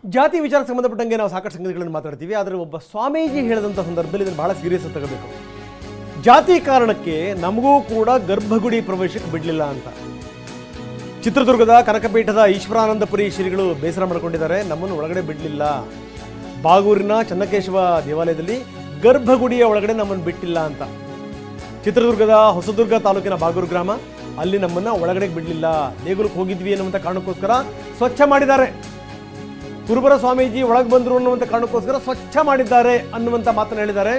ಜಾತಿ ವಿಚಾರಕ್ಕೆ ಸಂಬಂಧಪಟ್ಟಂಗೆ ನಾವು ಸಾಕಷ್ಟು ಸಂಗತಿಗಳನ್ನು ಮಾತಾಡ್ತೀವಿ. ಆದರೆ ಒಬ್ಬ ಸ್ವಾಮೀಜಿ ಹೇಳಿದಂಥ ಸಂದರ್ಭದಲ್ಲಿ ಇದನ್ನು ಬಹಳ ಸೀರಿಯಸ್ ಆಗಿ ತಗೋಬೇಕು. ಜಾತಿ ಕಾರಣಕ್ಕೆ ನಮಗೂ ಕೂಡ ಗರ್ಭಗುಡಿ ಪ್ರವೇಶಕ್ಕೆ ಬಿಡಲಿಲ್ಲ ಅಂತ ಚಿತ್ರದುರ್ಗದ ಕನಕಪೀಠದ ಈಶ್ವರಾನಂದಪುರಿ ಶ್ರೀಗಳು ಬೇಸರ ಮಾಡಿಕೊಂಡಿದ್ದಾರೆ. ನಮ್ಮನ್ನು ಒಳಗಡೆ ಬಿಡಲಿಲ್ಲ. ಬಾಗೂರಿನ ಚನ್ನಕೇಶವ ದೇವಾಲಯದಲ್ಲಿ ಗರ್ಭಗುಡಿಯ ಒಳಗಡೆ ನಮ್ಮನ್ನು ಬಿಟ್ಟಿಲ್ಲ ಅಂತ. ಚಿತ್ರದುರ್ಗದ ಹೊಸದುರ್ಗ ತಾಲೂಕಿನ ಬಾಗೂರು ಗ್ರಾಮ, ಅಲ್ಲಿ ನಮ್ಮನ್ನು ಒಳಗಡೆ ಬಿಡಲಿಲ್ಲ. ದೇಗುಲಕ್ಕೆ ಹೋಗಿದ್ವಿ ಅನ್ನುವಂಥ ಕಾರಣಕ್ಕೋಸ್ಕರ ಸ್ವಚ್ಛ ಮಾಡಿದ್ದಾರೆ. ಕುರುಬರ ಸ್ವಾಮೀಜಿ ಒಳಗೆ ಬಂದರು ಅನ್ನುವಂಥ ಕಾರಣಕ್ಕೋಸ್ಕರ ಸ್ವಚ್ಛ ಮಾಡಿದ್ದಾರೆ ಅನ್ನುವಂಥ ಮಾತನ್ನು ಹೇಳಿದ್ದಾರೆ.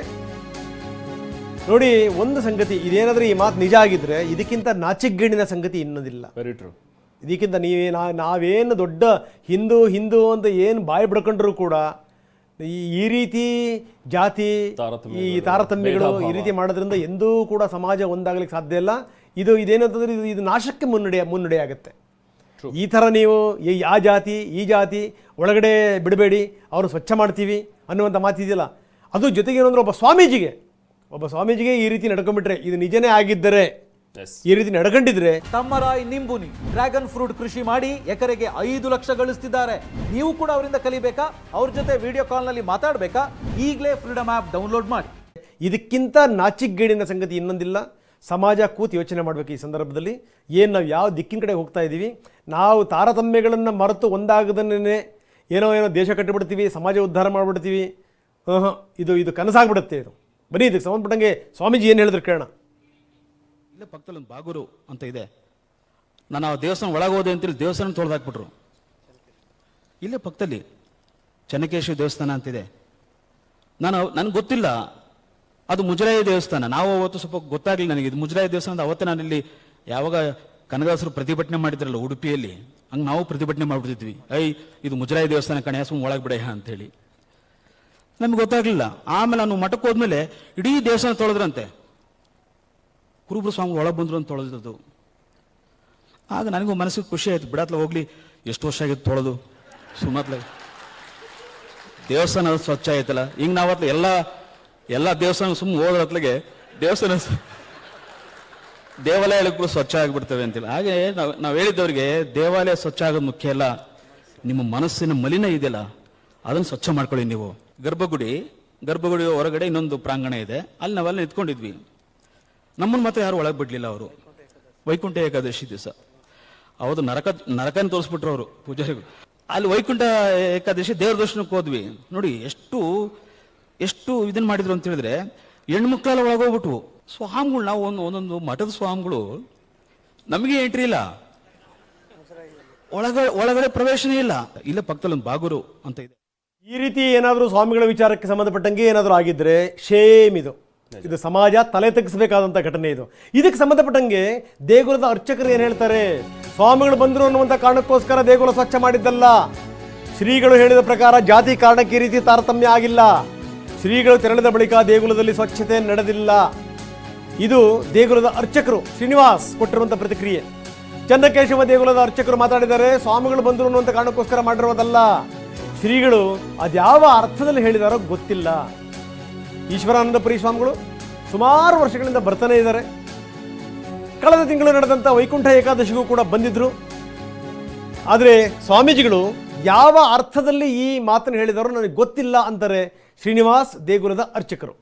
ನೋಡಿ, ಒಂದು ಸಂಗತಿ, ಇದೇನಾದರೂ ಈ ಮಾತು ನಿಜ ಆಗಿದ್ರೆ ಇದಕ್ಕಿಂತ ನಾಚಿಕೆಗೇಡಿನ ಸಂಗತಿ ಇನ್ನೊಂದಿಲ್ಲ. Very true. ಇದಕ್ಕಿಂತ ನಾವೇನು ದೊಡ್ಡ ಹಿಂದೂ ಅಂತ ಏನು ಬಾಯಿ ಬಿಡ್ಕೊಂಡ್ರು ಕೂಡ ಈ ರೀತಿ ಜಾತಿ ಈ ತಾರತಮ್ಯಗಳು ಈ ರೀತಿ ಮಾಡೋದ್ರಿಂದ ಎಂದೂ ಕೂಡ ಸಮಾಜ ಒಂದಾಗಲಿಕ್ಕೆ ಸಾಧ್ಯ ಇಲ್ಲ. ಇದೇನಂತಂದ್ರೆ ಇದು ನಾಶಕ್ಕೆ ಮುನ್ನಡೆ ಆಗುತ್ತೆ. ಈ ಥರ ನೀವು ಆ ಜಾತಿ ಈ ಜಾತಿ ಒಳಗಡೆ ಬಿಡಬೇಡಿ, ಅವರು ಸ್ವಚ್ಛ ಮಾಡ್ತೀವಿ ಅನ್ನುವಂಥ ಮಾತಿದೆಯಲ್ಲ, ಅದು ಜೊತೆಗೆ ಏನಂದ್ರೆ ಒಬ್ಬ ಸ್ವಾಮೀಜಿಗೆ ಈ ರೀತಿ ನಡ್ಕೊಂಡ್ಬಿಟ್ರೆ, ಇದು ನಿಜನೇ ಆಗಿದ್ದರೆ, ಈ ರೀತಿ ನಡ್ಕೊಂಡಿದ್ರೆ. ತಮ್ಮರಾಯ್ ನಿಂಬುನಿ ಡ್ರ್ಯಾಗನ್ ಫ್ರೂಟ್ ಕೃಷಿ ಮಾಡಿ ಎಕರೆಗೆ 5 ಲಕ್ಷ ಗಳಿಸ್ತಿದ್ದಾರೆ. ನೀವು ಕೂಡ ಅವರಿಂದ ಕಲಿಬೇಕಾ? ಅವ್ರ ಜೊತೆ ವಿಡಿಯೋ ಕಾಲ್ನಲ್ಲಿ ಮಾತಾಡಬೇಕಾ? ಈಗಲೇ ಫ್ರೀಡಮ್ ಆ್ಯಪ್ ಡೌನ್ಲೋಡ್ ಮಾಡಿ. ಇದಕ್ಕಿಂತ ನಾಚಿಕೆಗೇಡಿನ ಸಂಗತಿ ಇನ್ನೊಂದಿಲ್ಲ. ಸಮಾಜ ಕೂತು ಯೋಚನೆ ಮಾಡಬೇಕು. ಈ ಸಂದರ್ಭದಲ್ಲಿ ಏನು ನಾವು ಯಾವ ದಿಕ್ಕಿನ ಕಡೆ ಹೋಗ್ತಾ ಇದ್ದೀವಿ? ನಾವು ತಾರತಮ್ಯಗಳನ್ನು ಮರೆತು ಒಂದಾಗದನ್ನೇ ಏನೋ ದೇಶ ಕಟ್ಟಿಬಿಡ್ತೀವಿ, ಸಮಾಜ ಉದ್ಧಾರ ಮಾಡಿಬಿಡ್ತೀವಿ. ಇದು ಕನಸಾಗ್ಬಿಡುತ್ತೆ. ಇದು ಬನ್ನಿ, ಇದಕ್ಕೆ ಸಂಬಂಧಪಟ್ಟಂಗೆ ಸ್ವಾಮೀಜಿ ಏನು ಹೇಳಿದ್ರು ಕೇಳೋಣ. ಇಲ್ಲೇ ಪಕ್ಕದಲ್ಲಿ ಒಂದು ಬಾಗೂರು ಅಂತ ಇದೆ. ನಾನು ಆ ದೇವಸ್ಥಾನ ಒಳಗೆ ಹೋದೆ ಅಂತೇಳಿ ದೇವಸ್ಥಾನ ತೊಳೆದಾಕ್ಬಿಟ್ರು. ಇಲ್ಲೇ ಪಕ್ಕದಲ್ಲಿ ಚನ್ನಕೇಶವ ದೇವಸ್ಥಾನ ಅಂತಿದೆ. ನನಗೆ ಗೊತ್ತಿಲ್ಲ ಅದು ಮುಜರಾಯಿ ದೇವಸ್ಥಾನ. ನಾವು ಅವತ್ತು ಸ್ವಲ್ಪ ಗೊತ್ತಾಗಲಿಲ್ಲ ನನಗೆ ಇದು ಮುಜರಾಯಿ ದೇವಸ್ಥಾನ. ಅವತ್ತೇ ನಾನು ಇಲ್ಲಿ ಯಾವಾಗ ಕನಕದಾಸರು ಪ್ರತಿಭಟನೆ ಮಾಡಿದ್ರಲ್ಲ ಉಡುಪಿಯಲ್ಲಿ, ಹಂಗೆ ನಾವು ಪ್ರತಿಭಟನೆ ಮಾಡಿಬಿಡ್ತಿದ್ವಿ. ಇದು ಮುಜರಾಯಿ ದೇವಸ್ಥಾನ ಕಣೆ, ಸುಮ್ಮನೆ ಒಳಗೆ ಬಿಡ ಅಂತೇಳಿ. ನಮ್ಗೆ ಗೊತ್ತಾಗಲಿಲ್ಲ. ಆಮೇಲೆ ನಾನು ಮಠಕ್ಕೆ ಹೋದ್ಮೇಲೆ ಇಡೀ ದೇವಸ್ಥಾನ ತೊಳೆದ್ರಂತೆ. ಕುರುಬರು ಸ್ವಾಮಿ ಒಳಗೆ ಬಂದ್ರು ಅಂತ ತೊಳೆದಿದ್ದು. ಆಗ ನನಗೂ ಮನಸ್ಸಿಗೆ ಖುಷಿ ಆಯ್ತು. ಬಿಡತ್ಲ ಹೋಗ್ಲಿ, ಎಷ್ಟು ವರ್ಷ ಆಗಿತ್ತು ತೊಳೆದು, ಸುಮ್ಮತ್ಲ ದೇವಸ್ಥಾನ ಸ್ವಚ್ಛ ಆಯ್ತಲ್ಲ. ಹಿಂಗೆ ನಾವತ್ಲ ಎಲ್ಲ ದೇವಸ್ಥಾನ ಸುಮ್ಮನೆ ಹೋದ್ರತ್ಲಗೆ ದೇವಾಲಯಗಳು ಸ್ವಚ್ಛ ಆಗಿಬಿಡ್ತವೆ ಅಂತಿಲ್ಲ. ಹಾಗೆ ನಾವು ಹೇಳಿದ್ದವ್ರಿಗೆ ದೇವಾಲಯ ಸ್ವಚ್ಛ ಆಗೋದು ಮುಖ್ಯ ಅಲ್ಲ, ನಿಮ್ಮ ಮನಸ್ಸಿನ ಮಲಿನ ಇದೆಯಲ್ಲ ಅದನ್ನು ಸ್ವಚ್ಛ ಮಾಡ್ಕೊಳ್ಳಿ ನೀವು. ಗರ್ಭಗುಡಿ ಹೊರಗಡೆ ಇನ್ನೊಂದು ಪ್ರಾಂಗಣ ಇದೆ, ಅಲ್ಲಿ ನಾವೆಲ್ಲ ನಿಂತ್ಕೊಂಡಿದ್ವಿ. ನಮ್ಮನ್ನು ಮಾತ್ರ ಯಾರು ಒಳಗೆ ಬಿಡ್ಲಿಲ್ಲ. ಅವರು ವೈಕುಂಠ ಏಕಾದಶಿ ದಿವಸ ಹೌದು ನರಕನ ತೋರಿಸ್ಬಿಟ್ರು ಅವರು ಪೂಜಾರಿಗಳು. ಅಲ್ಲಿ ವೈಕುಂಠ ಏಕಾದಶಿ ದೇವ್ರ ದರ್ಶನಕ್ಕೆ ಹೋದ್ವಿ. ನೋಡಿ ಎಷ್ಟು ಇದನ್ನ ಮಾಡಿದ್ರು ಅಂತ ಹೇಳಿದ್ರೆ, ಹೆಣ್ಮಕ್ಳೆಲ್ಲ ಒಳಗೋಗ್ಬಿಟ್ವು. ಸ್ವಾಮಿಗಳು, ನಾವು ಒಂದೊಂದು ಮಠದ ಸ್ವಾಮಿಗಳು ನಮಗೆ ಎಂಟ್ರಿ ಇಲ್ಲ, ಒಳಗಡೆ ಪ್ರವೇಶನೇ ಇಲ್ಲ. ಇಲ್ಲೇ ಪಕ್ಕದಲ್ಲಿ ಒಂದು ಬಾಗೂರು ಅಂತ ಇದೆ. ಈ ರೀತಿ ಏನಾದರೂ ಸ್ವಾಮಿಗಳ ವಿಚಾರಕ್ಕೆ ಸಂಬಂಧಪಟ್ಟಂಗೆ ಏನಾದರೂ ಆಗಿದ್ರೆ ಶೇಮ್ ಇದು ಸಮಾಜ ತಲೆ ತಗ್ಗಿಸಬೇಕಾದಂಥ ಘಟನೆ ಇದು. ಇದಕ್ಕೆ ಸಂಬಂಧಪಟ್ಟಂಗೆ ದೇಗುಲದ ಅರ್ಚಕರು ಏನು ಹೇಳ್ತಾರೆ? ಸ್ವಾಮಿಗಳು ಬಂದರು ಅನ್ನುವಂಥ ಕಾರಣಕ್ಕೋಸ್ಕರ ದೇಗುಲ ಸ್ವಚ್ಛ ಮಾಡಿದ್ದಲ್ಲ. ಶ್ರೀಗಳು ಹೇಳಿದ ಪ್ರಕಾರ ಜಾತಿ ಕಾರಣಕ್ಕೆ ಈ ರೀತಿ ತಾರತಮ್ಯ ಆಗಿಲ್ಲ. ಶ್ರೀಗಳು ತೆರಳಿದ ಬಳಿಕ ದೇಗುಲದಲ್ಲಿ ಸ್ವಚ್ಛತೆ ನಡೆದಿಲ್ಲ. ಇದು ದೇಗುಲದ ಅರ್ಚಕರು ಶ್ರೀನಿವಾಸ್ ಕೊಟ್ಟಿರುವಂಥ ಪ್ರತಿಕ್ರಿಯೆ. ಚನ್ನಕೇಶವ ದೇಗುಲದ ಅರ್ಚಕರು ಮಾತಾಡಿದ್ದಾರೆ. ಸ್ವಾಮಿಗಳು ಬಂದರು ಅನ್ನುವಂಥ ಕಾರಣಕ್ಕೋಸ್ಕರ ಮಾಡಿರೋದಲ್ಲ. ಶ್ರೀಗಳು ಅದ್ಯಾವ ಅರ್ಥದಲ್ಲಿ ಹೇಳಿದಾರೋ ಗೊತ್ತಿಲ್ಲ. ಈಶ್ವರಾನಂದಪುರಿ ಸ್ವಾಮಿಗಳು ಸುಮಾರು ವರ್ಷಗಳಿಂದ ಬರ್ತಾನೆ ಇದ್ದಾರೆ. ಕಳೆದ ತಿಂಗಳು ನಡೆದಂಥ ವೈಕುಂಠ ಏಕಾದಶಿಗೂ ಕೂಡ ಬಂದಿದ್ರು. ಆದರೆ ಸ್ವಾಮೀಜಿಗಳು ಯಾವ ಅರ್ಥದಲ್ಲಿ ಈ ಮಾತನ್ನು ಹೇಳಿದಾರೋ ನನಗೆ ಗೊತ್ತಿಲ್ಲ ಅಂತಾರೆ ಶ್ರೀನಿವಾಸ್ ದೇಗುಲದ ಅರ್ಚಕರು.